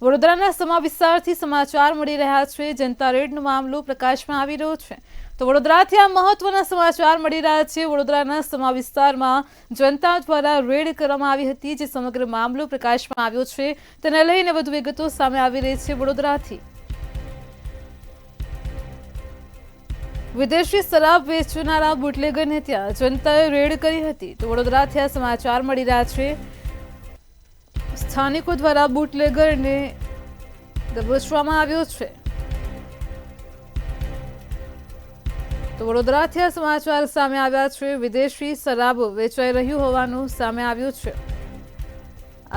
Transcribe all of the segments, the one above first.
વડોદરાના સમા વિસ્તારથી સમાચાર મળી રહ્યા છે। જનતા રેડનો મામલો પ્રકાશમાં આવી રહ્યો છે। તો વડોદરાથી આ મહત્વના સમાચાર મળી રહ્યા છે। વડોદરાના સમા વિસ્તારમાં જનતા દ્વારા રેડ કરવામાં આવી હતી, જે સમગ્ર મામલો પ્રકાશમાં આવ્યો છે। તેને લઈને વધુ વિગતો સામે આવી રહી છે। વડોદરાથી વિદેશી શરાબ વેચનારા બુટલેગરને ત્યાં જનતાએ રેડ કરી હતી। તો વડોદરાથી આ સમાચાર મળી રહ્યા છે। સ્થાનિકો દ્વારા બુટલેગરને દબોચવામાં આવ્યો છે। તો વડોદરાથી આ સમાચાર સામે આવ્યા છે। વિદેશી શરાબ વેચાઈ રહ્યું હોવાનું સામે આવ્યું છે।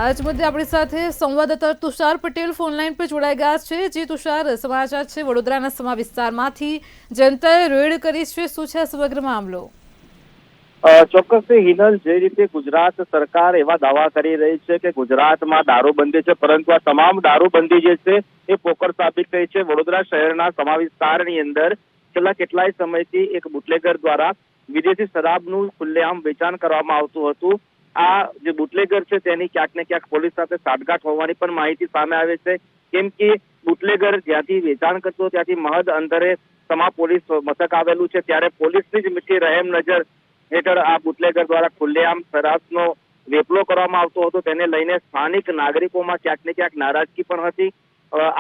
આજ મુદ્દે આપણી સાથે સંવાદદાતા તુષાર પટેલ ફોનલાઈન પર જોડાઈ ગયા છે। જે તુષાર, સમાચાર છે વડોદરાના સમા વિસ્તારમાંથી જનતાએ રેડ કરી છે, શું છે સમગ્ર મામલો? ચોક્કસ હિનલ, જે રીતે ગુજરાત સરકાર એવા દાવા કરી રહી છે કે ગુજરાતમાં દારૂબંધી છે, પરંતુ આ તમામ દારૂબંધી જે છે એ પોકળ સાબિત થઈ છે। વડોદરા શહેરના સમા વિસ્તારની અંદર છેલ્લા કેટલાય સમયથી એક બુટલેગર દ્વારા વિદેશી શરાબનું ખુલ્લેઆમ વેચાણ કરવામાં આવતું હતું। આ જે બુટલેગર છે તેની ક્યાંક ને ક્યાંક પોલીસ સાથે સાઠગાંઠ હોવાની પણ માહિતી સામે આવે છે, કેમ કે બુટલેગર જ્યાંથી વેચાણ કરતો ત્યાંથી મહદ અંતરે સમા પોલીસ મથક આવેલું છે, ત્યારે પોલીસની જ મીઠી રહેમ નજર હેઠળ આ બુટલેગર દ્વારા ખુલ્લેઆમ શરાબનો વેપલો કરવામાં આવતો હતો। તેને લઈને સ્થાનિક નાગરિકોમાં ક્યાંક ને ક્યાંક નારાજગી પણ હતી।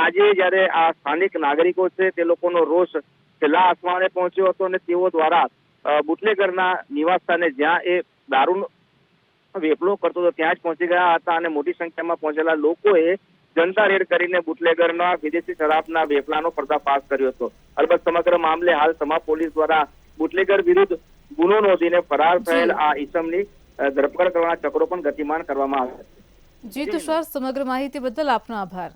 આજે જ્યારે આ સ્થાનિક નાગરિકો છે તે લોકોનો રોષ છેલ્લા આસમાને પહોંચ્યો હતો અને તેઓ દ્વારા બુટલેગરના નિવાસ સ્થાને જ્યાં એ દારૂનો વેપલો કરતો હતો ત્યાં જ પહોંચી ગયા હતા અને મોટી સંખ્યામાં પહોંચેલા લોકોએ જનતા રેડ કરીને બુટલેગરના વિદેશી શરાબના વેપલાનો પર્દાફાશ કર્યો હતો। અલબત્ત સમગ્ર મામલે હાલ સમા પોલીસ દ્વારા બુટલેગર વિરુદ્ધ ગુનો નોંધીને ફરાર થયેલ આ ઈસમની ધરપકડ કરવાના ચક્રો પણ ગતિમાન કરવામાં આવ્યા છે। જી તુષાર, સમગ્ર માહિતી બદલ આપનો આભાર।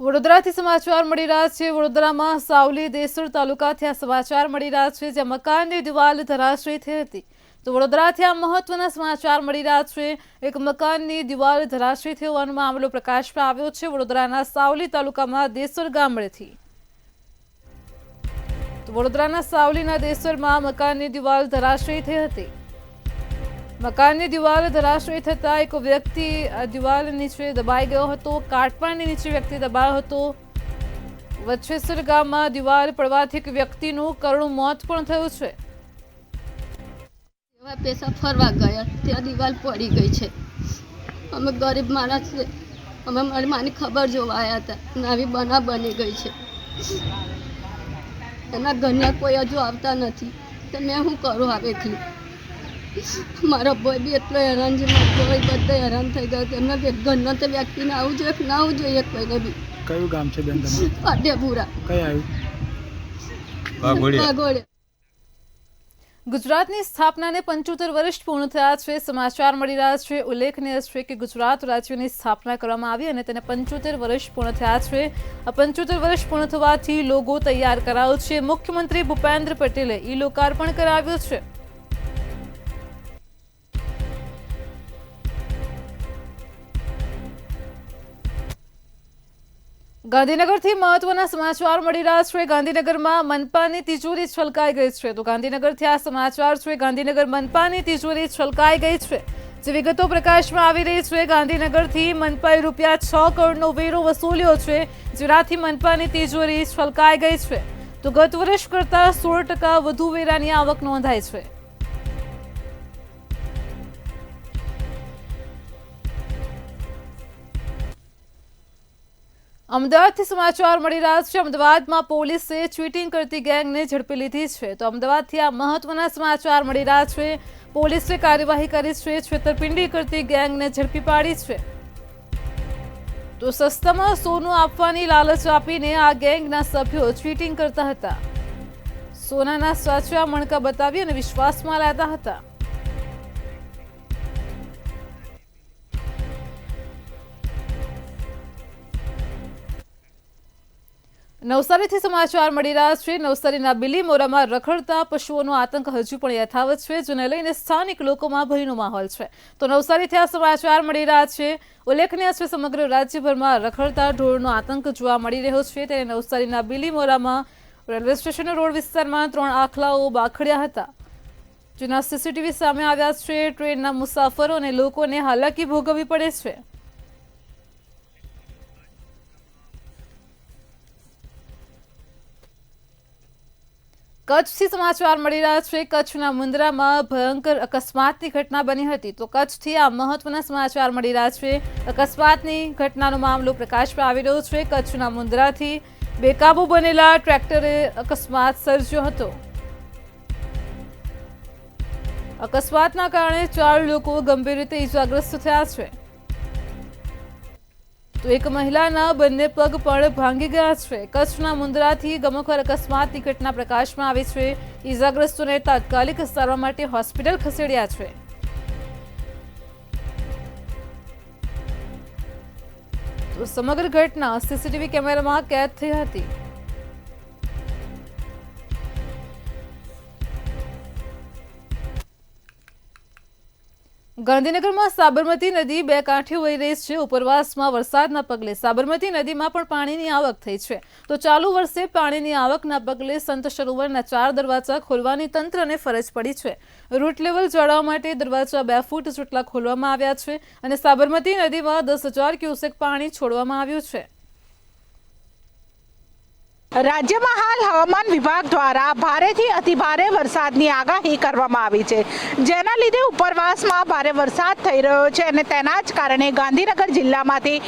વડોદરાથી સમાચાર મળી રહ્યા છે। વડોદરામાં સાવલી દેસર તાલુકાથી આ સમાચાર મળી રહ્યા છે, જ્યાં મકાનની દિવાલ ધરાશયી થઈ હતી। તો વડોદરાથી આ મહત્વના સમાચાર મળી રહ્યા છે। એક મકાનની દિવાલ ધરાશયી થઈ હોવાનો મામલો પ્રકાશમાં આવ્યો છે વડોદરાના સાવલી તાલુકામાં દેસર ગામડેથી। તો વડોદરાના સાવલીના દેસરમાં મકાનની દિવાલ ધરાશયી થઈ હતી। મકાનની દિવાલ ધરાશયી થતા એક વ્યક્તિ દિવાલ નીચે દબાઈ ગયો હતો। કાટમાળની નીચે વ્યક્તિ દબાયો હતો। વચ્છેસર ગામમાં દિવાલ પડવાથી એક વ્યક્તિનું કરુણ મોત પણ થયું છે। પૈસા ફરવા ગયા ત્યાં દિવાલ પડી ગઈ છે। અમે ગરીબ માણસ છે, અમે મારી માની ખબર જોવા આવ્યા હતા અને આવી બનાવ બની ગઈ છે। એના ઘરના કોઈ હજુ આવતા નથી તો મેં શું કરું હવે એકલી? મારો ભાઈ બી એટલો હેરાન છે, મારો ભાઈ બધા હેરાન થઈ ગયા। એમના ઘરના તો વ્યક્તિને આવવું જોઈએ કે ના આવવું જોઈએ કોઈને બી। કયું ગામ છે બેન તમારું? પાટેપુરા। કઈ આવ્યું? વાઘોડિયા। ગુજરાતની સ્થાપનાને 75 વર્ષ પૂર્ણ થયા છે। સમાચાર મળી રહ્યા છે। ઉલ્લેખનીય છે કે ગુજરાત રાજ્યની સ્થાપના કરવામાં આવી અને તેને 75 વર્ષ પૂર્ણ થયા છે। આ 75 વર્ષ પૂર્ણ થવાથી લોગો તૈયાર કરાયો છે। મુખ્યમંત્રી ભૂપેન્દ્ર પટેલે ઈ લોકાર્પણ કરાવ્યું છે। ગાંધીનગરથી મહત્વના સમાચાર મળી રહ્યા છે। ગાંધીનગરમાં મનપાની તિજોરી છલકાઈ ગઈ છે। તો ગાંધીનગરથી આ સમાચાર છે। ગાંધીનગર મનપાની તિજોરી છલકાઈ ગઈ છે, જે વિગતો પ્રકાશમાં આવી રહી છે। ગાંધીનગરથી મનપાએ રૂપિયા 6 કરોડનો વેરો વસૂલ્યો છે, જેનાથી મનપાની તિજોરી છલકાઈ ગઈ છે। તો ગત વર્ષ કરતા 16% વધુ વેરાની આવક નોંધાઈ છે। અમદાવાદથી સમાચાર મળી રહ્યા છે। અમદાવાદમાં પોલીસે ચીટિંગ કરતી ગેંગને ઝડપી લીધી છે। તો અમદાવાદથી આ મહત્વના સમાચાર મળી રહ્યા છે। પોલીસે કાર્યવાહી કરી છે। છેતરપિંડી કરતી ગેંગને ઝડપી પાડી છે। તો સસ્તામાં સોનું આપવાની લાલચ આપીને આ ગેંગના સભ્યો ચીટિંગ કરતા હતા। સોનાના સાચા મણકા બતાવી અને વિશ્વાસમાં લેતા હતા। નવસારીથી સમાચાર મળી રહ્યા છે। નવસારીના બિલીમોરામાં રખડતા પશુઓનો આતંક હજુ પણ યથાવત છે, જેને લઈને સ્થાનિક લોકોમાં ભયનો માહોલ છે। તો નવસારીથી આ સમાચાર મળી રહ્યા છે। ઉલ્લેખનીય છે, સમગ્ર રાજ્યભરમાં રખડતા ઢોરનો આતંક જોવા મળી રહ્યો છે, ત્યારે નવસારીના બિલીમોરામાં રેલવે સ્ટેશન રોડ વિસ્તારમાં 3 આખલાઓ બાખડ્યા હતા, જેના સીસીટીવી સામે આવ્યા છે। ટ્રેનના મુસાફરો અને લોકોને હાલાકી ભોગવવી પડે છે। કચ્છથી સમાચાર મળી રહ્યા છે। કચ્છના મુન્દ્રામાં ભયંકર અકસ્માતની ઘટના બની હતી। તો કચ્છથી આ મહત્વના સમાચાર મળી રહ્યા છે। અકસ્માતની ઘટનાનો મામલો પ્રકાશમાં આવી રહ્યો છે। કચ્છના મુન્દ્રાથી બેકાબુ બનેલા ટ્રેક્ટરે અકસ્માત સર્જ્યો હતો। અકસ્માતના કારણે 4 લોકો ગંભીર રીતે ઇજાગ્રસ્ત થયા છે, તો એક મહિલાના બંને પગ પણ ભાંગી ગયા છે। કચ્છના મુન્દ્રાથી ગમખ્વાર અકસ્માતની ઘટના પ્રકાશમાં આવી છે। ઇજાગ્રસ્તોને તાત્કાલિક સારવાર માટે હોસ્પિટલ ખસેડ્યા છે। તો સમગ્ર ઘટના સીસીટીવી કેમેરામાં કેદ થઈ હતી। ગાંધીનગરમાં સાબરમતી નદી બે કાંઠે વહી રહી છે। ઉપરવાસમાં વરસાદના પગલે સાબરમતી નદીમાં પણ પાણીની આવક થઈ છે। તો ચાલુ વર્ષે પાણીની આવકના પગલે સંત સરોવરના 4 દરવાજા ખોલવાની તંત્રને ફરજ પડી છે। રૂટ લેવલ જાળવવા માટે દરવાજા 2 ફૂટ જેટલા ખોલવામાં આવ્યા છે અને સાબરમતી નદીમાં 10,000 ક્યુસેક પાણી છોડવામાં આવ્યું છે। રાજ્યમાં હાલ હવામાન વિભાગ દ્વારા ભારેથી અતિભારે વરસાદની આગાહી કરવામાં આવી છે, જેના લીધે ઉપરવાસમાં ભારે વરસાદ થઈ રહ્યો છે અને તેના જ કારણે ગાંધીનગર જિલ્લામાંથી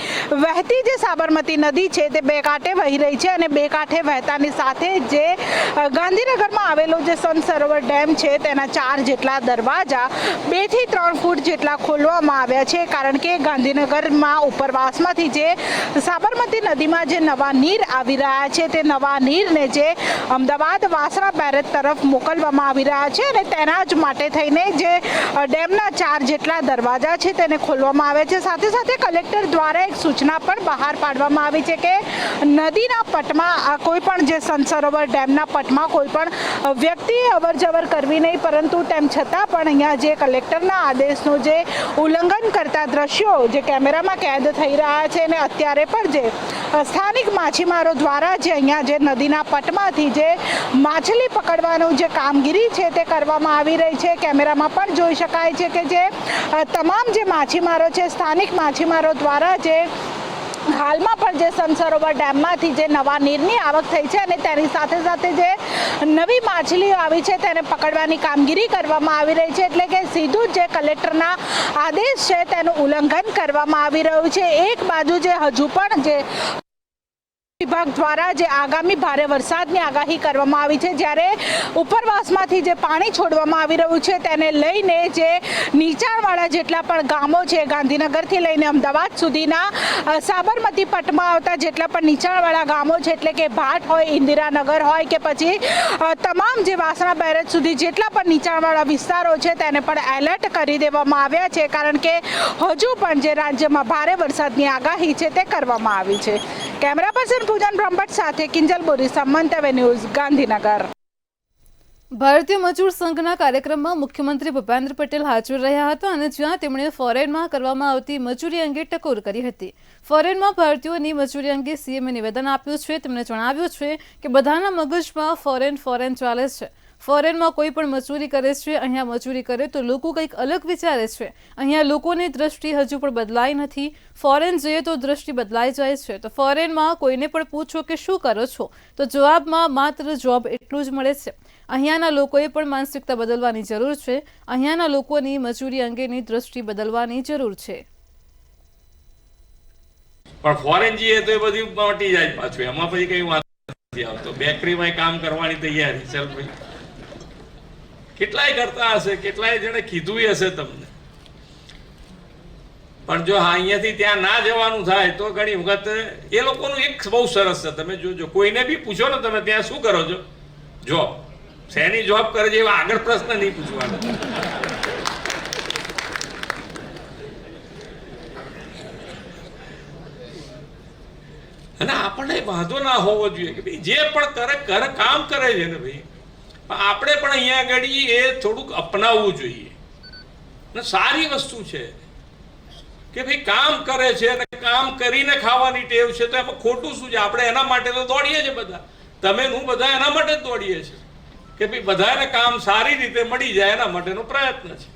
વહેતી જે સાબરમતી નદી છે તે બે કાંઠે વહી રહી છે અને બે કાંઠે વહેતાની સાથે જે ગાંધીનગરમાં આવેલો જે સંત સરોવર ડેમ છે તેના 4 જેટલા દરવાજા 2 થી 3 ફૂટ જેટલા ખોલવામાં આવ્યા છે, કારણ કે ગાંધીનગરમાં ઉપરવાસમાંથી જે સાબરમતી નદીમાં જે નવા નીર આવી રહ્યા છે તે નવા નીરને જે અમદાવાદ વાસણા બેરેજ તરફ મોકલવામાં આવી રહ્યા છે અને તેના જ માટે થઈને જે ડેમના 4 જેટલા દરવાજા છે તેને ખોલવામાં આવે છે। સાથે સાથે કલેક્ટર દ્વારા એક સૂચના પણ બહાર પાડવામાં આવી છે કે નદીના પટમાં કોઈ પણ જે સંત સરોવર ડેમના પટમાં કોઈ પણ વ્યક્તિએ અવરજવર કરવી નહીં, પરંતુ તેમ છતાં પણ અહીંયા જે કલેક્ટરના આદેશનું જે ઉલ્લંઘન કરતા દ્રશ્યો જે કેમેરામાં કેદ થઈ રહ્યા છે અને અત્યારે પણ જે સ્થાનિક માછીમારો દ્વારા જે અહીંયા જે નદીના પટમાંથી જે માછલી પકડવાનું જે કામગીરી છે તે કરવામાં આવી રહી છે। કેમેરામાં પણ જોઈ શકાય છે કે જે તમામ જે માછીમારો છે, સ્થાનિક માછીમારો દ્વારા જે હાલમાં પણ જે સંત સરોવર ડેમમાંથી જે નવા નીરની આવક થઈ છે અને તેની સાથે સાથે જે નવી માછલીઓ આવી છે તેને પકડવાની કામગીરી કરવામાં આવી રહી છે, એટલે કે સીધું જે કલેક્ટરના આદેશ છે તેનું ઉલ્લંઘન કરવામાં આવી રહ્યું છે। એક બાજુ જે હજુ પણ જે વિભાગ દ્વારા જે આગામી ભારે વરસાદની આગાહી કરવામાં આવી છે, જ્યારે ઉપરવાસમાંથી જે પાણી છોડવામાં આવી રહ્યું છે તેને લઈને જે નીચાણવાળા જેટલા પણ ગામો છે, ગાંધીનગરથી લઈને અમદાવાદ સુધીના સાબરમતી પટમાં આવતા જેટલા પણ નીચાણવાળા ગામો છે, એટલે કે ભાટ હોય, ઇન્દિરાનગર હોય કે પછી તમામ જે વાસણા બેરેજ સુધી જેટલા પણ નીચાણવાળા વિસ્તારો છે તેને પણ એલર્ટ કરી દેવામાં આવ્યા છે, કારણ કે હજુ પણ જે રાજ્યમાં ભારે વરસાદની આગાહી છે તે કરવામાં આવી છે। કેમેરા પર્સન પૂજન બ્રહ્મભટ્ટ સાથે કિંજલ બોરીસા, મંતવ્ય ન્યૂઝ, ગાંધીનગર। ભારતીય મજૂર સંઘના કાર્યક્રમમાં મુખ્યમંત્રી ભૂપેન્દ્ર પટેલ હાજર રહ્યા હતા અને જ્યાં તેમણે ફોરેનમાં કરવામાં આવતી મજૂરી અંગે ટકોર કરી હતી। ફોરેનમાં ભારતીયોની મજૂરી અંગે સીએમએ નિવેદન આપ્યું છે। તેમણે જણાવ્યું છે કે બધાના મગજમાં ફોરેન ચાલે છે। ફોરેનમાં કોઈ પણ મજૂરી કરે છે, અહીંયા મજૂરી કરે તો લોકો કંઈક અલગ વિચારે છે। અહીંયા લોકોની દ્રષ્ટિ હજુ પણ બદલાઈ નથી। ફોરેન જઈએ તો દ્રષ્ટિ બદલાઈ જાય છે। તો ફોરેનમાં કોઈને પણ પૂછો કે શું કરો છો તો જવાબમાં માત્ર જોબ એટલું જ મળે છે। અહીંયાના લોકોએ પણ માનસિકતા બદલવાની જરૂર છે। અહીંયાના લોકોની મજૂરી અંગેની દ્રષ્ટિ બદલવાની જરૂર છે। પણ ફોરેન જઈએ તો એ બધું મટી જાય પાછું, એમાં પછી કઈ વાત નથી આવતો। બેકરીમાં કામ કરવાની તૈયારી, ચાલ ભાઈ કેટલાય કરતા હશે, કેટલાય જણે કીધું હશે તમને, પણ જો અહીંયાથી ત્યાં ના જવાનું થાય તો ઘણી વખત એ લોકોનું એક બહુ સરસ છે, તમે જોજો, કોઈને બી પૂછો ને તમે ત્યાં શું કરો છો, જોબ શેની જોબ કરે છે એવા આગળ પ્રશ્ન નહીં પૂછવાનો। અને આપણને વાંધો ના હોવો જોઈએ કે ભાઈ જે પણ કરે કામ કરે છે ને ભાઈ, આપણે પણ અહીંયા આગળ એ થોડુંક અપનાવવું જોઈએ ને સારી વસ્તુ છે કે ભાઈ કામ કરે છે અને કામ કરીને ખાવાની ટેવ છે, તો એમાં ખોટું શું છે? આપણે એના માટે તો દોડીએ છીએ બધા। તમે હું બધા એના માટે જ દોડીએ છીએ કે ભાઈ બધાને કામ સારી રીતે મળી જાય એના માટેનો પ્રયત્ન છે.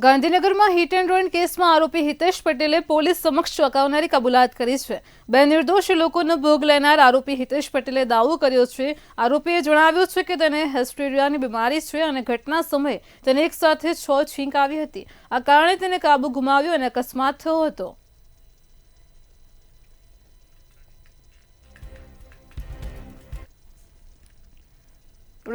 ગાંધીનગરમાં હિટ એન્ડ રન કેસમાં આરોપી હિતેશ પટેલે પોલીસ સમક્ષ ચોંકાવનારી કબૂલાત કરી છે. બે નિર્દોષ લોકોનો ભોગ લેનાર આરોપી હિતેશ પટેલે દાવો કર્યો છે. આરોપીએ જણાવ્યું છે કે તેને હિસ્ટેરિયાની બીમારી છે અને ઘટના સમયે તેને એક સાથે 6 છીંક આવી હતી. આ કારણે તેને કાબુ ગુમાવ્યો અને અકસ્માત થયો હતો.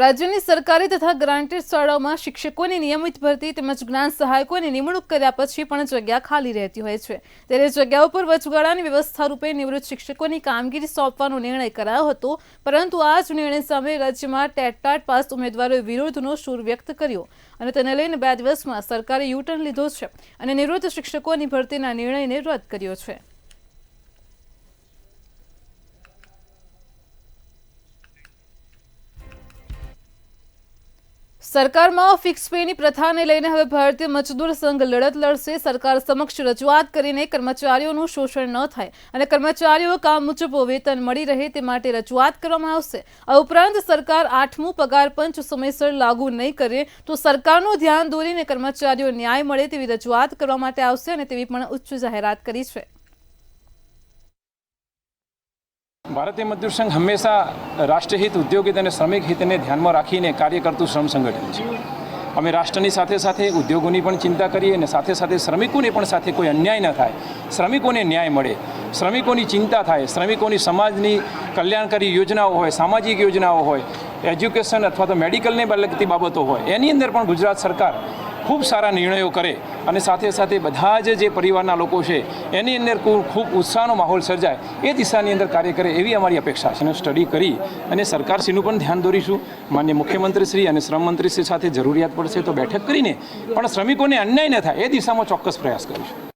રાજ્યની સરકારી તથા ગ્રાન્ટેડ શાળાઓમાં શિક્ષકોની નિયમિત ભરતી તેમજ જ્ઞાન સહાયકોની નિમણૂક કર્યા પછી પણ જગ્યા ખાલી રહેતી હોય છે. ત્યારે જગ્યાઓ પર વચગાળાની વ્યવસ્થા રૂપે નિવૃત્ત શિક્ષકોની કામગીરી સોંપવાનો નિર્ણય કરાયો હતો, પરંતુ આ જ નિર્ણય સામે રાજ્યમાં ટેટ પાસ ઉમેદવારોએ વિરોધનો સૂર વ્યક્ત કર્યો અને તેને લઈને 2 દિવસમાં સરકારે યુટર્ન લીધો છે અને નિવૃત્ત શિક્ષકોની ભરતીના નિર્ણયને રદ કર્યો છે. સરકારમાં ફિક્સ પેની પ્રથાને લઈને હવે ભારતીય મજદૂર સંઘ લડત લડશે. સરકાર સમક્ષ રજૂઆત કરીને કર્મચારીઓનું શોષણ ન થાય અને કર્મચારીઓ કામ મુજબ વેતન મળી રહે તે માટે રજૂઆત કરવામાં આવશે. આ ઉપરાંત સરકાર 8મું પગાર પંચ સમયસર લાગુ નહીં કરે તો સરકારનું ધ્યાન દોરીને કર્મચારીઓ ન્યાય મળે તેવી રજૂઆત કરવા માટે આવશે અને તેવી પણ ઉચ્ચ જાહેરાત કરી છે. ભારતીય મજદૂર સંઘ હંમેશા રાષ્ટ્રહિત, ઉદ્યોગિત અને શ્રમિક હિતને ધ્યાનમાં રાખીને કાર્ય કરતું શ્રમ સંગઠન છે. અમે રાષ્ટ્રની સાથે સાથે ઉદ્યોગોની પણ ચિંતા કરીએ અને સાથે સાથે શ્રમિકોને પણ સાથે કોઈ અન્યાય ન થાય, શ્રમિકોને ન્યાય મળે, શ્રમિકોની ચિંતા થાય, શ્રમિકોની સમાજની કલ્યાણકારી યોજનાઓ હોય, સામાજિક યોજનાઓ હોય, એજ્યુકેશન અથવા તો મેડિકલને લગતી બાબતો હોય, એની અંદર પણ ગુજરાત સરકાર ખૂબ સારા નિર્ણયો કરે અને સાથે સાથે બધા જ જે પરિવારના લોકો છે એની અંદર ખૂબ ઉત્સાહનો માહોલ સર્જાય એ દિશાની અંદર કાર્ય કરે એવી અમારી અપેક્ષા છે. અને સ્ટડી કરી અને સરકારશ્રીનું પણ ધ્યાન દોરીશું. માનનીય મુખ્યમંત્રીશ્રી અને શ્રમ મંત્રીશ્રી સાથે જરૂરિયાત પડશે તો બેઠક કરીને પણ શ્રમિકોને અન્યાય ન થાય એ દિશામાં ચોક્કસ પ્રયાસ કરીશું.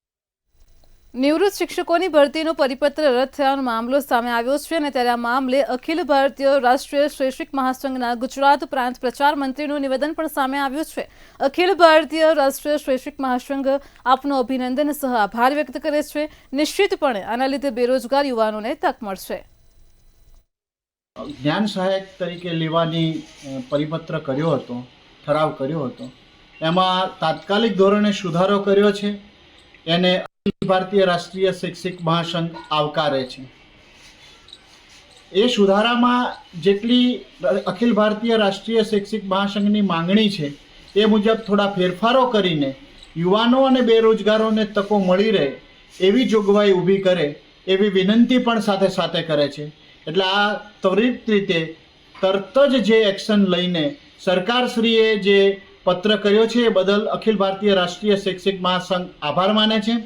નિવૃત્ત શિક્ષકોની ભરતીનો પરિપત્ર રદ થયાનો મામલો સામે આવ્યો છે અને ત્યારે આ મામલે અખિલ ભારતીય રાષ્ટ્રીય શૈક્ષિક મહાસંઘના ગુજરાત પ્રાંત પ્રચાર મંત્રીનું નિવેદન પણ સામે આવ્યું છે. અખિલ ભારતીય રાષ્ટ્રીય શૈક્ષિક મહાસંઘ આપનો અભિનંદન સહ આભાર વ્યક્ત કરે છે. નિશ્ચિતપણે આના લીધે બેરોજગાર યુવાનોને તક મળશે. જ્ઞાન સહાયક તરીકે લેવાની પરિપત્ર કર્યો હતો, ઠરાવ કર્યો હતો, એમાં તાત્કાલિક ધોરણે સુધારો કર્યો છે. એને ભારતીય રાષ્ટ્રીય શૈક્ષિક મહાસંઘ આવકારે છે. એ સુધારામાં જેટલી અખિલ ભારતીય રાષ્ટ્રીય શૈક્ષિક મહાસંઘની માંગણી છે એ મુજબ થોડા ફેરફારો કરીને યુવાનો અને બેરોજગારોને તકો મળી રહે એવી જોગવાઈ ઊભી કરે એવી વિનંતી પણ સાથે સાથે કરે છે. એટલે આ ત્વરિત રીતે તરત જ જે એક્શન લઈને સરકારશ્રીએ જે પત્ર કર્યો છે એ બદલ અખિલ ભારતીય રાષ્ટ્રીય શૈક્ષિક મહાસંઘ આભાર માને છે.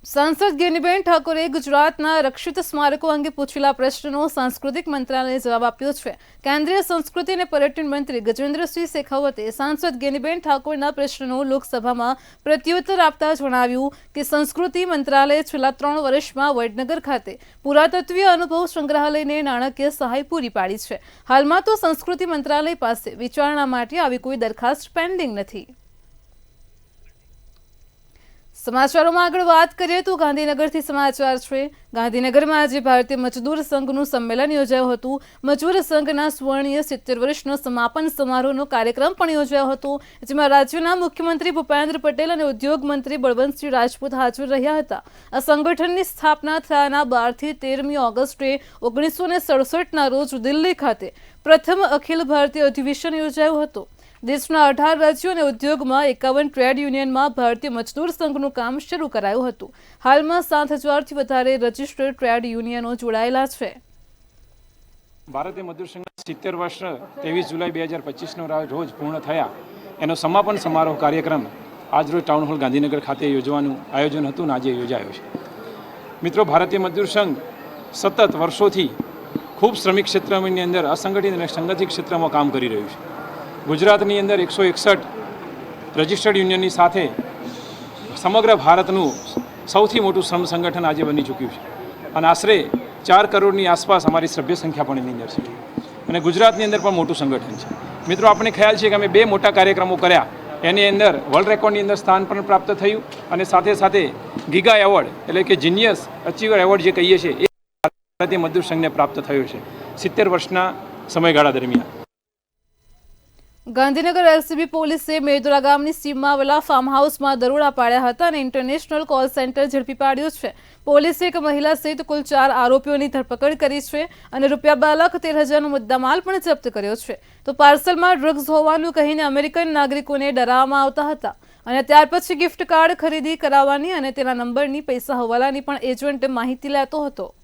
સાંસદ ગેનીબેન ઠાકોરે ગુજરાતના રક્ષિત સ્મારકો અંગે પૂછેલા પ્રશ્નનો સાંસ્કૃતિક મંત્રાલયે જવાબ આપ્યો છે. કેન્દ્રીય સંસ્કૃતિ અને પર્યટન મંત્રી ગજેન્દ્રસિંહ શેખાવતે સાંસદ ગેનીબેન ઠાકોરના પ્રશ્નનો લોકસભામાં પ્રત્યુત્તર આપતા જણાવ્યું કે સંસ્કૃતિ મંત્રાલયે છેલ્લા 3 વર્ષમાં વડનગર ખાતે પુરાતત્વીય અનુભવ સંગ્રહાલયને નાણાકીય સહાય પૂરી પાડી છે. હાલમાં તો સંસ્કૃતિ મંત્રાલય પાસે વિચારણા માટે આવી કોઈ દરખાસ્ત પેન્ડિંગ નથી. સમાચારોમાં આગળ વાત કરીએ તો ગાંધીનગરથી સમાચાર છે. ગાંધીનગરમાં આજે ભારતીય મજદૂર સંઘનું સંમેલન યોજાયું હતું. મજૂર સંઘના સ્વર્ણિય 70 વર્ષનો સમાપન સમારોહનો કાર્યક્રમ પણ યોજાયો હતો, જેમાં રાજ્યના મુખ્યમંત્રી ભૂપેન્દ્ર પટેલ અને ઉદ્યોગ મંત્રી બળવંતસિંહ રાજપૂત હાજર રહ્યા હતા. આ સંગઠનની સ્થાપના થયાના 12 થી 13મી ઓગસ્ટે 1967ના રોજ દિલ્હી ખાતે પ્રથમ અખિલ ભારતીય અધિવેશન યોજાયું હતું. દેશના 18 રાજ્યો અને ઉદ્યોગમાં 51 ટ્રેડ યુનિયનમાં ભારતીય મજદૂર સંઘનું કામ શરૂ કરાયું હતું. હાલમાં 7000થી વધારે રજિસ્ટર્ડ ટ્રેડ યુનિયનો જોડાયેલા છે. ભારતીય મજદૂર સંઘના 70 વર્ષ 23 જુલાઈ 2025નો રોજ પૂર્ણ થયા એનો સમાપન સમારોહ કાર્યક્રમ આજરોજ ટાઉન હોલ ગાંધીનગર ખાતે યોજવાનું આયોજન હતું અને આજે યોજાયો છે. મિત્રો, ભારતીય મજદૂર સંઘ સતત વર્ષોથી ખૂબ શ્રમિક ક્ષેત્રની અંદર અસંગઠિત અને સંગઠિત ક્ષેત્રમાં કામ કરી રહ્યું છે. ગુજરાતની અંદર 161 રજિસ્ટર્ડ યુનિયનની સાથે સમગ્ર ભારતનું સૌથી મોટું શ્રમ સંગઠન આજે બની ચૂક્યું છે અને આશરે 4 કરોડની આસપાસ અમારી સભ્ય સંખ્યા પણ એની અંદર છે અને ગુજરાતની અંદર પણ મોટું સંગઠન છે. મિત્રો, આપણને ખ્યાલ છે કે અમે 2 મોટા કાર્યક્રમો કર્યા. એની અંદર વર્લ્ડ રેકોર્ડની અંદર સ્થાન પણ પ્રાપ્ત થયું અને સાથે સાથે ગીગા એવોર્ડ એટલે કે જીનિયસ અચીવર એવોર્ડ જે કહીએ છીએ એ ભારતીય મજદૂર સંઘને પ્રાપ્ત થયો છે 70 વર્ષના સમયગાળા દરમિયાન. ગાંધીનગર એલસીબી પોલીસે મેદુરા ગામની સીમમાં આવેલા ફાર્મ હાઉસમાં દરોડા પાડ્યા હતા અને ઇન્ટરનેશનલ કોલ સેન્ટર ઝડપી પાડ્યું છે. પોલીસે એક મહિલા સહિત કુલ 4 આરોપીઓની ધરપકડ કરી છે અને રૂપિયા 2,13,000નો મુદ્દામાલ પણ જપ્ત કર્યો છે. તો પાર્સલમાં ડ્રગ્સ હોવાનું કહીને અમેરિકન નાગરિકોને ડરાવવામાં આવતા હતા અને ત્યાર પછી ગિફ્ટ કાર્ડ ખરીદી કરાવવાની અને તેના નંબરની પૈસા હવાલાની પણ એજન્ટ માહિતી લેતો હતો.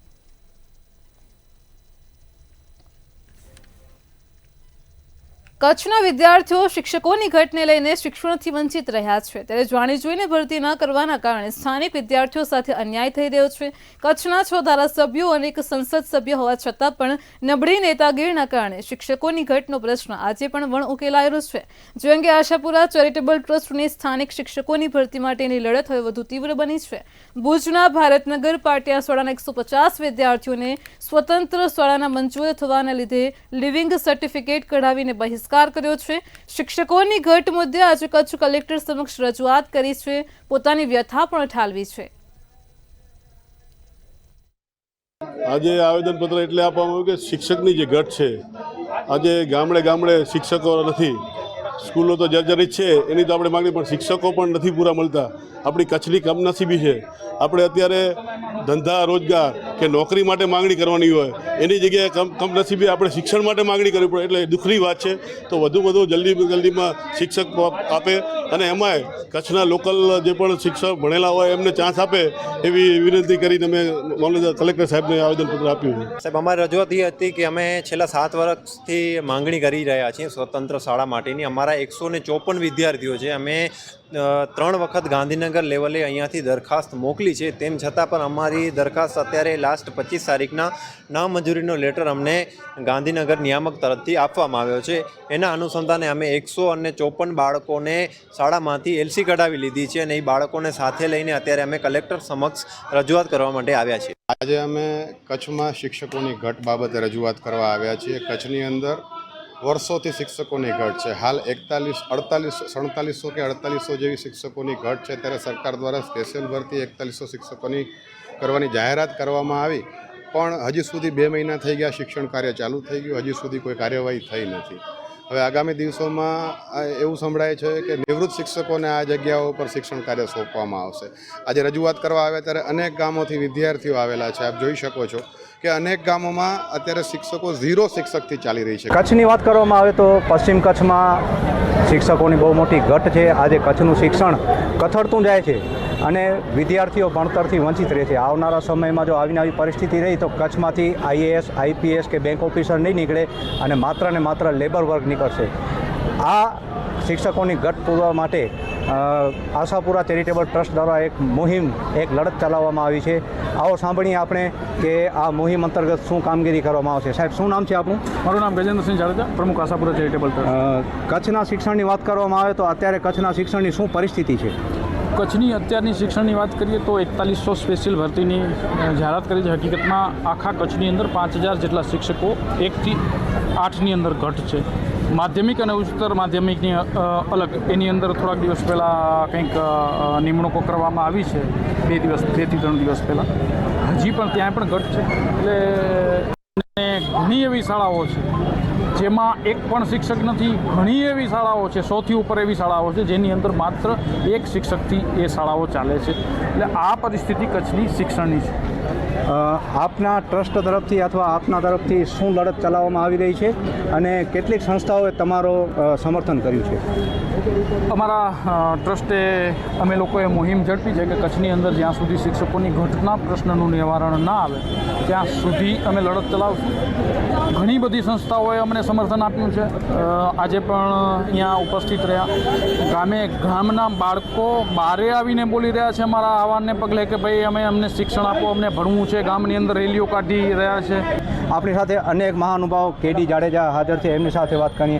કચ્છના વિદ્યાર્થીઓ શિક્ષકોની ઘટને લઈને શિક્ષણથી વંચિત રહ્યા છે. ત્યારે જાણી જોઈને ભરતી ન કરવાના કારણે સ્થાનિક વિદ્યાર્થીઓ સાથે અન્યાય થઈ રહ્યો છે. કચ્છના 6 ધારાસભ્યો અને એક સંસદ સભ્ય હોવા છતાં પણ નબળી નેતાગીરીના કારણે શિક્ષકોની ઘટનો પ્રશ્ન આજે પણ વણ ઉકેલાયેલો છે. જો અંગે આશાપુરા ચેરિટેબલ ટ્રસ્ટની સ્થાનિક શિક્ષકોની ભરતી માટેની લડત હવે વધુ તીવ્ર બની છે. ભુજના ભારતનગર પાટિયા શાળાના 150 વિદ્યાર્થીઓને સ્વતંત્ર શાળાના મંજૂર થવાના લીધે લિવિંગ સર્ટિફિકેટ કઢાવીને બહિષ્કાર કર્યો છે. શિક્ષકોની ઘટ મુદ્દે આજે કચ્છ કલેક્ટર સમક્ષ રજૂઆત કરી છે. પોતાની વ્યથા પણ ઠાલવી છે. આજે આવેદનપત્ર એટલે આપવામાં આવ્યું કે શિક્ષકની જે ઘટ છે, આજે ગામડે ગામડે શિક્ષકો નથી, સ્કૂલો તો જર્જરિત છે, એની તો આપણે માગણી, પણ શિક્ષકો પણ નથી પૂરા મળતા. આપણી કચ્છની કમનસીબી છે. આપણે અત્યારે ધંધા રોજગાર કે નોકરી માટે માગણી કરવાની હોય એની જગ્યાએ કમનસીબી આપણે શિક્ષણ માટે માગણી કરવી પડે, એટલે દુઃખની વાત છે. તો વધુ જલ્દીમાં શિક્ષક આપે અને એમાંય કચ્છના લોકલ જે પણ શિક્ષક ભણેલા હોય એમને ચાન્સ આપે એવી વિનંતી કરીને મેં મામલતદાર કલેક્ટર સાહેબને આવેદનપત્ર આપ્યું છે. સાહેબ, અમારી રજૂઆત એ હતી કે અમે છેલ્લા 7 વર્ષથી માંગણી કરી રહ્યા છીએ સ્વતંત્ર શાળા માટેની. અમારા 154 વિદ્યાર્થીઓ છે. અમે 3 વખત ગાંધીનગર લેવલે અહીંયાથી દરખાસ્ત મોકલી છે. તેમ છતાં પણ અમારી દરખાસ્ત અત્યારે લાસ્ટ 25 તારીખના નામંજૂરીનો લેટર અમને ગાંધીનગર નિયામક તરફથી આપવામાં આવ્યો છે. એના અનુસંધાને અમે 154 બાળકોને શાળામાંથી એલસી કઢાવી લીધી છે અને એ બાળકોને સાથે લઈને અત્યારે અમે કલેક્ટર સમક્ષ રજૂઆત કરવા માટે આવ્યા છીએ. આજે અમે કચ્છમાં શિક્ષકોની ઘટ બાબતે રજૂઆત કરવા આવ્યા છીએ. કચ્છની અંદર વર્ષોથી શિક્ષકોની ઘટ છે. હાલ 4700 કે 4800 જેવી શિક્ષકોની ઘટ છે. ત્યારે સરકાર દ્વારા સ્પેશિયલ ભરતી 4100 શિક્ષકોની કરવાની જાહેરાત કરવામાં આવી, પણ હજી સુધી 2 મહિના થઈ ગયા, શિક્ષણ કાર્ય ચાલુ થઈ ગયું, હજી સુધી કોઈ કાર્યવાહી થઈ નથી. હવે આગામી દિવસોમાં એવું સંભળાય છે કે નિવૃત્ત શિક્ષકોને આ જગ્યાઓ પર શિક્ષણ કાર્ય સોંપવામાં આવશે. આજે રજૂઆત કરવા આવ્યા ત્યારે અનેક ગામોથી વિદ્યાર્થીઓ આવેલા છે. આપ જોઈ શકો છો કે અનેક ગામોમાં અત્યારે શિક્ષકો 0 શિક્ષકથી ચાલી રહી છે. કચ્છની વાત કરવામાં આવે તો પશ્ચિમ કચ્છમાં શિક્ષકોની બહુ મોટી ઘટ છે. આજે કચ્છનું શિક્ષણ કથળતું જાય છે અને વિદ્યાર્થીઓ ભણતરથી વંચિત રહે છે. આવનારા સમયમાં જો આવીને આવી પરિસ્થિતિ રહી તો કચ્છમાંથી IAS, IPS કે બેંક ઓફિસર નહીં નીકળે અને માત્ર ને માત્ર લેબર વર્ક નીકળશે. આ શિક્ષકોની ઘટ પૂરવા માટે આશાપુરા ચેરિટેબલ ટ્રસ્ટ દ્વારા એક લડત ચલાવવામાં આવી છે. આવો સાંભળીએ આપણે કે આ મુહિમ અંતર્ગત શું કામગીરી કરવામાં આવશે. સાહેબ, શું નામ છે આપનું? મારું નામ ગજેન્દ્રસિંહ જાડેજા, પ્રમુખ આશાપુરા ચેરિટેબલ ટ્રસ્ટ. કચ્છના શિક્ષણની વાત કરવામાં આવે તો અત્યારે કચ્છના શિક્ષણની શું પરિસ્થિતિ છે? કચ્છની અત્યારની શિક્ષણની વાત કરીએ તો 4100 સ્પેશિયલ ભરતીની જાહેરાત કરી છે. હકીકતમાં આખા કચ્છની અંદર 5000 જેટલા શિક્ષકો 1 થી 8ની અંદર ઘટ છે. માધ્યમિક અને ઉચ્ચતર માધ્યમિકની અલગ એની અંદર થોડાક દિવસ પહેલાં કંઈક નિમણૂકો કરવામાં આવી છે, 2 થી 3 દિવસ પહેલાં. હજી પણ ત્યાં પણ ઘટ છે. એટલે ઘણી એવી શાળાઓ છે જેમાં એક પણ શિક્ષક નથી. ઘણી એવી શાળાઓ છે, 100થી ઉપર એવી શાળાઓ છે જેની અંદર માત્ર 1 શિક્ષકથી એ શાળાઓ ચાલે છે. એટલે આ પરિસ્થિતિ કચ્છની શિક્ષણની છે. આપના ટ્રસ્ટ તરફથી અથવા આપના તરફથી શું લડત ચલાવવામાં આવી રહી છે અને કેટલીક સંસ્થાઓએ તમારો સમર્થન કર્યું છે? અમારા ટ્રસ્ટે અમે લોકોએ મુહિમ ઝડપી છે કે કચ્છની અંદર જ્યાં સુધી શિક્ષકોની ઘટના પ્રશ્નનું નિવારણ ના આવે ત્યાં સુધી અમે લડત ચલાવશું. ઘણી બધી સંસ્થાઓએ અમને સમર્થન આપ્યું છે. આજે પણ અહીંયા ઉપસ્થિત રહ્યા. ગામના બાળકો બારે આવીને બોલી રહ્યા છે અમારા આહવાનને પગલે કે ભાઈ અમને શિક્ષણ આપો, અમને ભણવું છે. ગામની અંદર રેલીઓ કાઢી રહ્યા છે. આપણી સાથે અનેક મહાનુભાવો કેડી જાડેજા હાજર છે, એમની સાથે વાત કરીએ.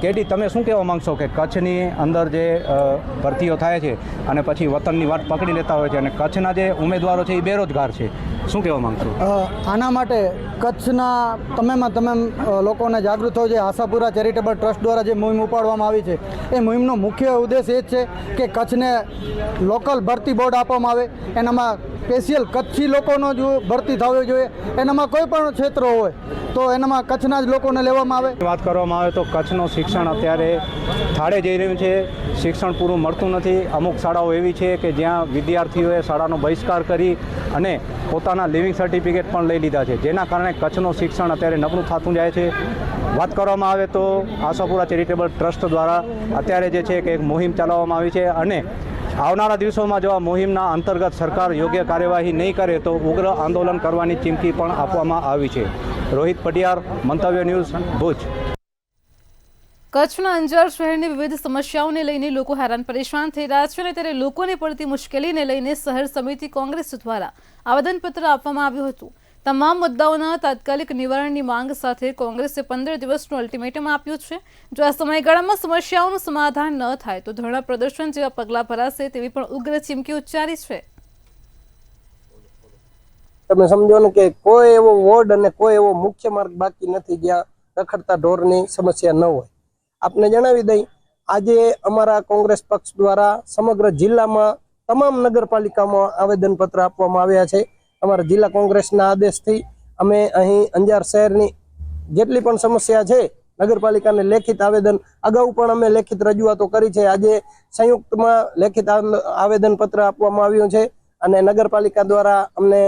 કેડી, તમે શું કહેવા માંગશો કે કચ્છની અંદર જે ભરતીઓ થાય છે અને પછી વતનની વાત પકડી લેતા હોય છે અને કચ્છના જે ઉમેદવારો છે એ બેરોજગાર છે, શું કહેવા માંગશો? આના માટે કચ્છના તમામ લોકોને જાગૃત થવું જોઈએ. આશાપુરા ચેરિટેબલ ટ્રસ્ટ દ્વારા જે મુહિમ ઉપાડવામાં આવી છે એ મુહિમનો મુખ્ય ઉદ્દેશ એ જ છે કે કચ્છને લોકલ ભરતી બોર્ડ આપવામાં આવે. એનામાં સ્પેશિયલ કચ્છી લોકોનો જો ભરતી થવી જોઈએ, એનામાં કોઈ પણ ક્ષેત્ર હોય તો એનામાં કચ્છના જ લોકોને લેવામાં આવે. વાત કરવામાં આવે તો કચ્છનું શિક્ષણ અત્યારે થાળે જઈ રહ્યું છે. શિક્ષણ પૂરું મળતું નથી. અમુક શાળાઓ એવી છે કે જ્યાં વિદ્યાર્થીઓએ શાળાનો બહિષ્કાર કરી અને પોતાના લિવિંગ સર્ટિફિકેટ પણ લઈ લીધા છે, જેના કારણે કચ્છનું શિક્ષણ અત્યારે નબળું થતું જાય છે. વાત કરવામાં આવે તો આશાપુરા ચેરિટેબલ ટ્રસ્ટ દ્વારા અત્યારે જે છે કે એક મુહિમ ચલાવવામાં આવી છે અને આવનારા દિવસોમાં જો આ મુહિમના અંતર્ગત સરકાર યોગ્ય કાર્યવાહી નહીં કરે તો ઉગ્ર આંદોલન કરવાની ચીમકી પણ આપવામાં આવી છે. રોહિત પટિયાર, મંતવ્ય ન્યૂઝ, ભુજ. કચ્છના અંજાર શહેરની વિવિધ સમસ્યાઓને લઈને લોકો હેરાન પરેશાન થઈ રહ્યા છે અને ત્યારે લોકોને પડતી મુશ્કેલીને લઈને શહેર સમિતિ કોંગ્રેસ દ્વારા આવેદનપત્ર આપવામાં આવ્યું હતું. તમામ મુદ્દાઓના તાત્કાલિક નિવારણની માંગ સાથે કોંગ્રેસે 15 દિવસનું અલ્ટિમેટમ આપ્યું છે. જો આ સમયગાળામાં સમસ્યાઓનું સમાધાન ન થાય તો ધરણા પ્રદર્શન જેવા પગલાં ભરાશે તેવી પણ ઉગ્ર ચીમકી ઉચ્ચારી છે. તમે સમજો ને કે કોઈ એવો વોર્ડ અને કોઈ એવો મુખ્ય માર્ગ બાકી નથી જ્યાં રખડતા ઢોરની સમસ્યા ન હોય. આપને જણાવી દઈ, આજે અમારા કોંગ્રેસ પક્ષ દ્વારા સમગ્ર જિલ્લામાં તમામ નગરપાલિકામાં આવેદનપત્ર આપવામાં આવ્યા છે. અમારા જિલ્લા કોંગ્રેસના આદેશથી અમે અહીં અંજાર શહેરની જેટલી પણ સમસ્યા છે નગરપાલિકાને લેખિત આવેદન અગાઉ પણ અમે લેખિત રજૂઆતો કરી છે. આજે સંયુક્તમાં લેખિત આવેદનપત્ર આપવામાં આવ્યું છે અને નગરપાલિકા દ્વારા અમને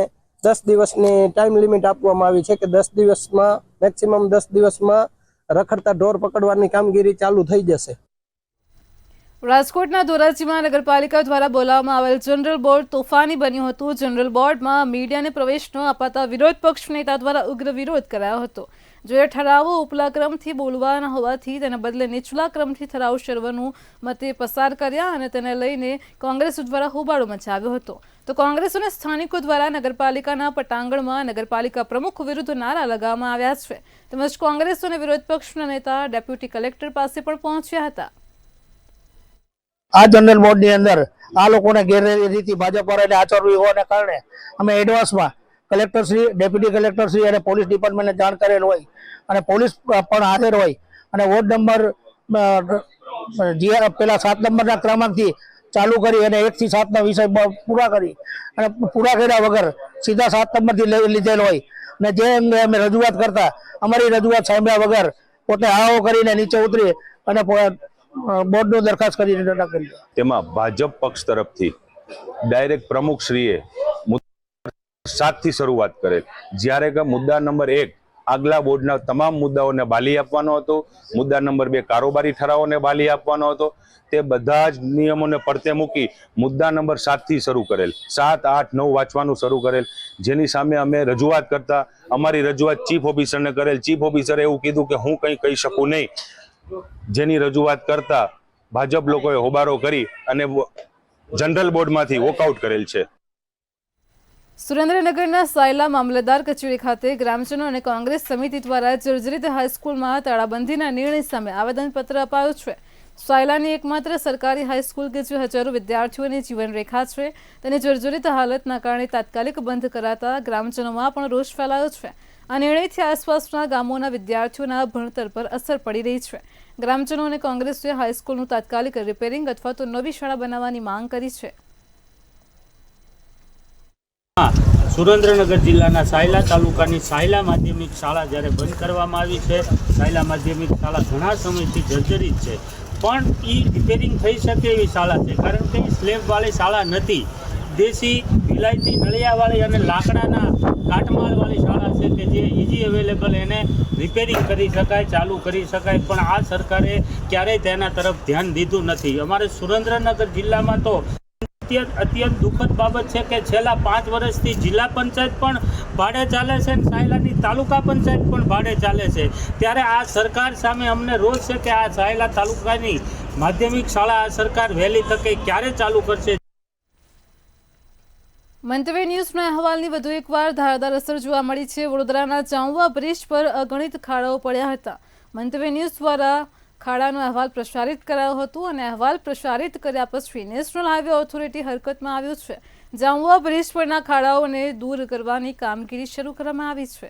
10 દિવસની ટાઈમ લિમિટ આપવામાં આવી છે કે 10 દિવસમાં મેક્સિમમ 10 દિવસમાં રખડતા ઢોર પકડવાની કામગીરી ચાલુ થઈ જશે. રાજકોટના ધોરાજીમાં નગરપાલિકા દ્વારા બોલાવવામાં આવેલ જનરલ બોર્ડ તોફાની બન્યું હતું. જનરલ બોર્ડમાં મીડિયાને પ્રવેશ ન અપાતા વિરોધ પક્ષ નેતા દ્વારા ઉગ્ર વિરોધ કરાયો હતો. જો એ ઠરાવો ઉપલા ક્રમથી બોલવાના હોવાથી તેના બદલે નીચલા ક્રમથી ઠરાવ સર્વનું મતે પસાર કર્યા અને તેને લઈને કોંગ્રેસ દ્વારા હોબાળો મચાવ્યો હતો. તો કોંગ્રેસ અને સ્થાનિકો દ્વારા નગરપાલિકાના પટાંગણમાં નગરપાલિકા પ્રમુખ વિરુદ્ધ નારા લગાવવામાં આવ્યા છે. તેમજ કોંગ્રેસ અને વિરોધ પક્ષના નેતા ડેપ્યુટી કલેક્ટર પાસે પણ પહોંચ્યા હતા. આ જનરલ બોર્ડની અંદર આ લોકોને ગેરરીતિ ભાજપ વાળાને આચરવી હોવાને કારણે અમે એડવાન્સમાં કલેક્ટરશ્રી, ડેપ્યુટી કલેક્ટરશ્રી અને પોલીસ ડિપાર્ટમેન્ટને જાણ કરેલ હોય અને પોલીસ પણ હાજર હોય અને વોર્ડ નંબર પેલા 7 નંબરના ક્રમાંકથી ચાલુ કરી અને 1 થી 7ના વિષય પૂરા કરી અને પૂરા કર્યા વગર સીધા 7 નંબરથી લીધેલ હોય અને જે અંગે અમે રજૂઆત કરતા અમારી રજૂઆત સાંભળ્યા વગર પોતે હાવો કરીને નીચે ઉતરી અને બોર્ડનો દરખાસ્ત કરીને કરી. તેમાં ભાજપ પક્ષ તરફથી ડાયરેક્ટ પ્રમુખશ્રીએ 7 થી શરૂઆત કરેલ, જ્યારે કે મુદ્દા નંબર 1 આગલા બોર્ડના તમામ મુદ્દાઓને બાલી આપવાનો હતો, મુદ્દા નંબર 2 કારોબારી ઠરાવોને બાલી આપવાનો હતો. તે બધા જ નિયમોને પડતે મૂકી મુદ્દા નંબર 7 થી શરૂ કરેલ, 7, 8, 9 વાંચવાનું શરૂ કરેલ. જેની સામે અમે રજૂઆત કરતા અમારી રજૂઆત ચીફ ઓફિસરને કરેલ. ચીફ ઓફિસરે એવું કીધું કે હું કંઈ કહી શકું નહીં. જેની રજૂઆત કરતા ભાજપ લોકોએ હોબારો કરી અને જનરલ બોર્ડમાંથી વોકઆઉટ કરેલ છે. સુરેન્દ્રનગરના સાયલા મામલતદાર કચેરી ખાતે ગ્રામજનો અને કોંગ્રેસ સમિતિ દ્વારા જર્જરિત હાઈસ્કૂલમાં તાળાબંધીના નિર્ણય સામે આવેદનપત્ર અપાયું છે. સાયલાની એકમાત્ર સરકારી હાઈસ્કૂલ કે જે હજારો વિદ્યાર્થીઓની જીવનરેખા છે તેની જર્જરિત હાલતના કારણે તાત્કાલિક બંધ કરાતા ગ્રામજનોમાં પણ રોષ ફેલાયો છે. આ નિર્ણયથી આસપાસના ગામોના વિદ્યાર્થીઓના ભણતર પર અસર પડી રહી છે. ગ્રામજનો અને કોંગ્રેસે હાઈસ્કૂલનું તાત્કાલિક રિપેરિંગ અથવા તો નવી શાળા બનાવવાની માંગ કરી છે. સુરેન્દ્રનગર જિલ્લાના સાયલા તાલુકાની સાયલા માધ્યમિક શાળા જ્યારે બંધ કરવામાં આવી છે, સાયલા માધ્યમિક શાળા ઘણા સમયથી જર્જરિત છે, પણ એ રિપેરિંગ થઈ શકે એવી શાળા છે, કારણ કે સ્લેબવાળી શાળા નથી. દેશી વિલાયતી નળિયાવાળી અને લાકડાના કાટમાળવાળી શાળા છે કે જે ઇઝી અવેલેબલ એને રિપેરિંગ કરી શકાય, ચાલુ કરી શકાય, પણ આ સરકારે ક્યારેય તેના તરફ ધ્યાન દીધું નથી. અમારે સુરેન્દ્રનગર જિલ્લામાં તો અત્યંત દુઃખદ બાબત છે કે છેલ્લા 5 વર્ષથી જિલ્લા પંચાયત પણ ભાડે ચાલે છે અને સાયલાની તાલુકા પંચાયત પણ ભાડે ચાલે છે. ત્યારે આ સરકાર સામે અમને રોષ છે કે આ સાયલા તાલુકાની માધ્યમિક શાળા આ સરકાર વહેલી તકે ક્યારે ચાલુ કરશે. મંતવ્ય ન્યૂઝના અહેવાલની વધુ એકવાર ધારદાર અસર જોવા મળી છે. વડોદરાના જાંબુઆ બ્રિજ પર અગણિત ખાડાઓ પડ્યા હતા. મંતવ્ય ન્યૂઝ દ્વારા ખાડાનો અહેવાલ પ્રસારિત કરાયો હતો અને અહેવાલ પ્રસારિત કર્યા પછી નેશનલ હાઈવે ઓથોરિટી હરકતમાં આવ્યું છે. જાંબુઆ બ્રિજ પરના ખાડાઓને દૂર કરવાની કામગીરી શરૂ કરવામાં આવી છે.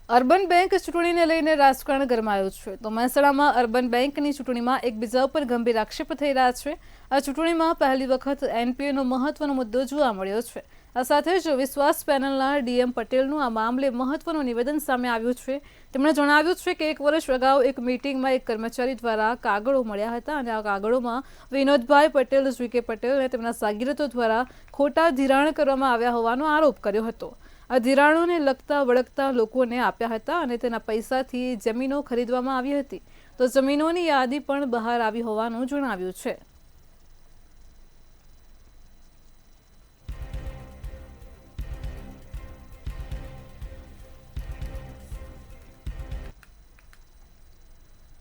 અર્બન બેંક ચૂંટણીને લઈને રાજકારણ ગરમાયું છે તો મહેસાણામાં અર્બન બેંકની ચૂંટણીમાં એકબીજા ઉપર ગંભીર આક્ષેપ થઈ રહ્યા છે. આ ચૂંટણીમાં પહેલી વખત એનપીએનો મહત્વનો મુદ્દો જોવા મળ્યો છે. આ સાથે જ વિશ્વાસ પેનલના ડીએમ પટેલનું આ મામલે મહત્વનું નિવેદન સામે આવ્યું છે. તેમણે જણાવ્યું છે કે 1 વર્ષ અગાઉ એક મીટિંગમાં એક કર્મચારી દ્વારા કાગળો મળ્યા હતા અને આ કાગળોમાં વિનોદભાઈ પટેલ, જીકે પટેલ અને તેમના સાગીરતો દ્વારા ખોટા ધિરાણ કરવામાં આવ્યા હોવાનો આરોપ કર્યો હતો. આ ધિરાણોને લગતા વળગતા લોકોને આપ્યા હતા અને તેના પૈસાથી જમીનો ખરીદવામાં આવી હતી. તો જમીનોની યાદી પણ બહાર આવી હોવાનું જણાવ્યું છે.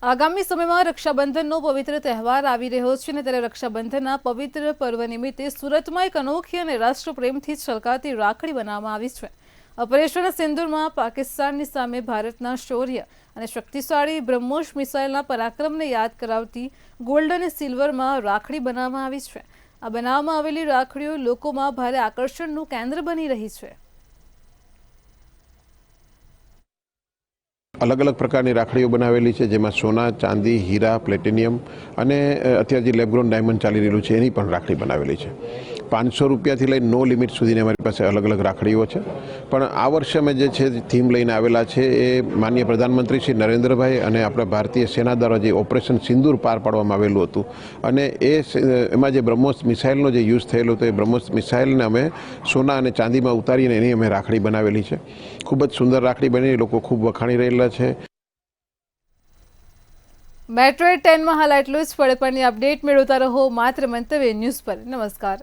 આગામી સમયમાં રક્ષાબંધનનો પવિત્ર તહેવાર આવી રહ્યો છે અને ત્યારે રક્ષાબંધનના પવિત્ર પર્વ નિમિત્તે સુરતમાં એક અનોખી અને રાષ્ટ્રપ્રેમથી છલકાતી રાખડી બનાવવામાં આવી છે. ઓપરેશન સિંદૂરમાં પાકિસ્તાનની સામે ભારતના શૌર્ય અને શક્તિશાળી બ્રહ્મોસ મિસાઇલના પરાક્રમને યાદ કરાવતી ગોલ્ડ અને સિલ્વરમાં રાખડી બનાવવામાં આવી છે. આ બનાવવામાં આવેલી રાખડીઓ લોકોમાં ભારે આકર્ષણનું કેન્દ્ર બની રહી છે. અલગ અલગ પ્રકારની રાખડીઓ બનાવેલી છે, જેમાં સોના, ચાંદી, હીરા, પ્લેટિનિયમ અને અત્યારે જે લેબગ્રોન ડાયમંડ ચાલી રહેલું છે એની પણ રાખડી બનાવેલી છે. 500 રૂપિયાથી લઈને નો લિમિટ સુધીની અમારી પાસે અલગ અલગ રાખડીઓ છે. પણ આ વર્ષે અમે જે છે થીમ લઈને આવેલા છે એ માનનીય પ્રધાનમંત્રી શ્રી નરેન્દ્રભાઈ અને આપણા ભારતીય સેના દ્વારા જે ઓપરેશન સિંદૂર પાર પાડવામાં આવેલું હતું અને એમાં જે બ્રહ્મોસ મિસાઇલનો જે યુઝ થયેલો હતો એ બ્રહ્મોસ મિસાઇલને અમે સોના અને ચાંદીમાં ઉતારીને એની અમે રાખડી બનાવેલી છે. ખૂબ જ સુંદર રાખડી બની, લોકો ખૂબ વખાણી રહેલા છે. મેટ્રો 10 માં હાલ આટલું જ. પડે પણની અપડેટ મેળવતા રહો માત્ર મંતવ્ય ન્યૂઝ પર. નમસ્કાર.